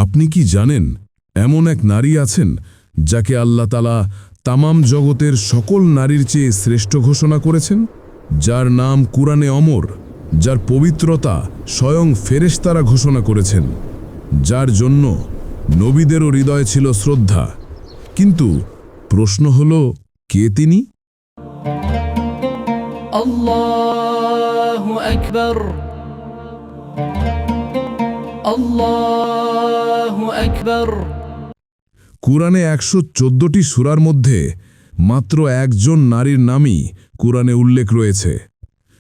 আপনি কি জানেন এমন এক নারী আছেন যাকে আল্লাহ তাআলা তামাম জগতের সকল নারীর চেয়ে শ্রেষ্ঠ ঘোষণা করেছেন, যার নাম কুরআনে অমর, যার পবিত্রতা স্বয়ং ফেরেশতারা ঘোষণা করেছেন, যার জন্য নবীদেরও হৃদয় ছিল শ্রদ্ধা। কিন্তু প্রশ্ন হলো, কে তিনি? আল্লাহু আকবার, আল্লাহু আকবার। কুরআনে ১১৪টি সূরার মধ্যে মাত্র একজন নারীর নামই কুরআনে উল্লেখ রয়েছে।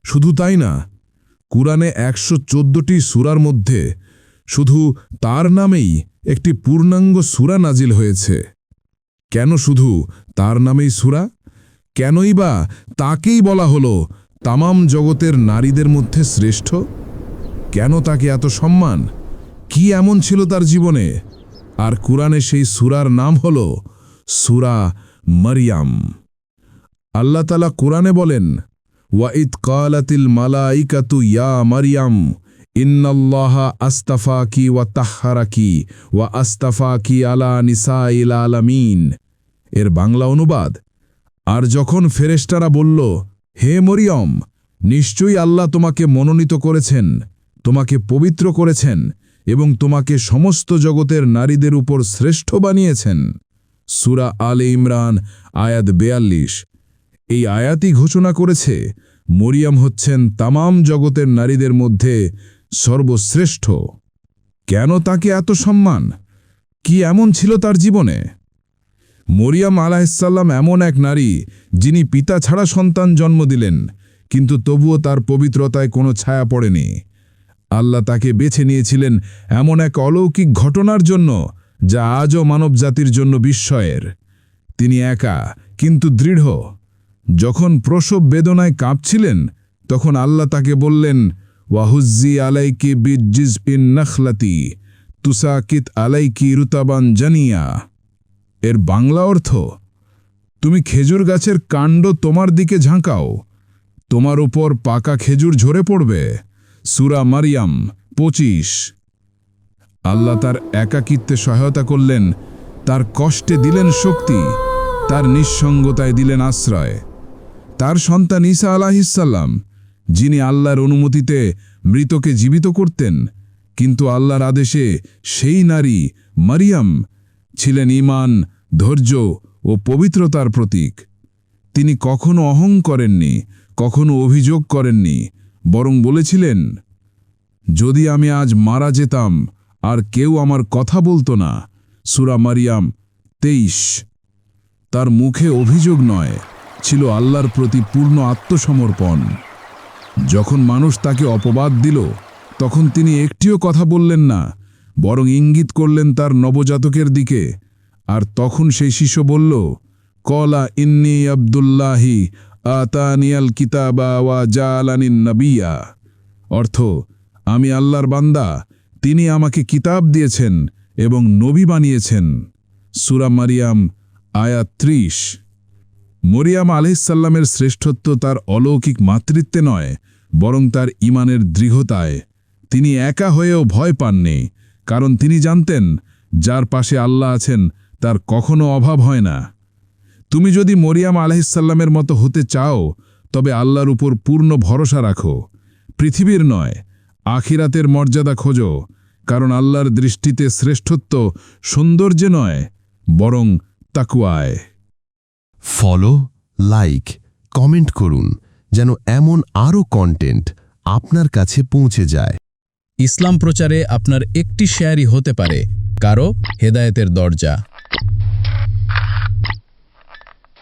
শুধু তাই না, কুরআনে ১১৪টি সূরার মধ্যে শুধু তার নামেই একটি পূর্ণাঙ্গ সূরা নাজিল হয়েছে। কেন শুধু তার নামেই সূরা? কেনই বা তাকেই বলা হলো তামাম জগতের নারীদের মধ্যে শ্রেষ্ঠ? কেন তাকে এত সম্মান? কি এমন ছিল তার জীবনে? আর কুরআনে সেই সূরার নাম হল সূরা মারইয়াম। আল্লাহ তাআলা কুরআনে বলেন, ওয়াইদ ক্বালাতিল মালাইকাতু ইয়া মারইয়াম ইন্নাল্লাহা আস্তাফাকি ওয়া তাহহারাকি ওয়া আস্তাফাকি আলা নিসাইল আলামিন। এর বাংলা অনুবাদ, আর যখন ফেরেশতারা বলল, হে মরিয়ম, নিশ্চয়ই আল্লাহ তোমাকে মনোনীত করেছেন, তোমাকে পবিত্র করেছেন এবং তোমাকে সমস্ত জগতের নারীদের উপর শ্রেষ্ঠ বানিয়েছেন। সূরা আলে ইমরান আয়াত ৪২। এই আয়াতই ঘোষণা করেছে মরিয়ম হচ্ছেন তামাম জগতের নারীদের মধ্যে সর্বশ্রেষ্ঠ। কেন তাকে এত সম্মান? কি এমন ছিল তার জীবনে? মরিয়ম আলাইহিসসালাম এমন এক নারী যিনি পিতা ছাড়া সন্তান জন্ম দিলেন, কিন্তু তবুও তার পবিত্রতায় কোনো ছায়া পড়েনি। আল্লাহ তাকে বেছে নিয়েছিলেন এমন এক অলৌকিক ঘটনার জন্য যা আজও মানবজাতির জন্য বিস্ময়ের। তিনি একা কিন্তু দৃঢ়। যখন প্রসব বেদনায় কাঁপছিলেন, তখন আল্লাহ তাকে বললেন, ওয়াহুজ্জি আলাইকি বিজিজবিন নাখলাতি তুসাকিত আলাইকি রুতাবান জানিয়া। এর বাংলা অর্থ, তুমি খেজুর গাছের কাণ্ড তোমার দিকে ঝাঁকাও, তোমার উপর পাকা খেজুর ঝরে পড়বে। সূরা মারইয়াম ২৫। আল্লাহ তার একাকিত্বে সহায়তা করলেন, তার কষ্টে দিলেন শক্তি, তার নিঃসঙ্গতায় দিলেন আশ্রয়। তার সন্তান ঈসা আলাইহিসসালাম, যিনি আল্লাহর অনুমতিতে মৃতকে জীবিত করতেন, কিন্তু আল্লাহর আদেশে সেই নারী মারইয়াম ছিলেন ঈমান, ধৈর্য ও পবিত্রতার প্রতীক। তিনি কখনো অহং করেননি, কখনো অভিযোগ করেননি, বরং বলেছিলেন, যদি আমি আজ মারা যেতাম আর কেউ আমার কথা বলতো না। সূরা মারইয়াম ২৩। তার মুখে অভিযোগ নয়, ছিল আল্লাহর প্রতি পূর্ণ আত্মসমর্পণ। যখন মানুষ তাকে অপবাদ দিল, তখন তিনি একটিও কথা বললেন না, বরং ইঙ্গিত করলেন তার নবজাতকের দিকে। আর তখন সেই শিশু বলল, কলা ইন্নী আব্দুল্লাহি আতানিয়াল কিতাবা ওয়া জালানিন নবিয়া। অর্থ, আমি আল্লাহর বান্দা, তিনি আমাকে কিতাব দিয়েছেন এবং নবী বানিয়েছেন। সূরা মারইয়াম আয়াত ৩০। মরিয়ম আলাইহিসসালামের শ্রেষ্ঠত্ব তার অলৌকিক মাতৃত্বে নয়, বরং তার ঈমানের দৃঢ়তায়। তিনি একা হয়েও ভয় পাননি, কারণ তিনি জানতেন যার পাশে আল্লাহ আছেন তার কখনো অভাব হয় না। তুমি যদি মরিয়ম আলাইহিসসালামের মতো হতে চাও, তবে আল্লাহর উপর পূর্ণ ভরসা রাখো। পৃথিবীর নয়, আখিরাতের মর্যাদা খোঁজো, কারণ আল্লাহর দৃষ্টিতে শ্রেষ্ঠত্ব সৌন্দর্যে নয়, বরং তাকওয়ায়। ফলো, লাইক, কমেন্ট করুন যেন এমন আরও কন্টেন্ট আপনার কাছে পৌঁছে যায়। ইসলাম প্রচারে আপনার একটি শেয়ারই হতে পারে কারো হেদায়েতের দরজা।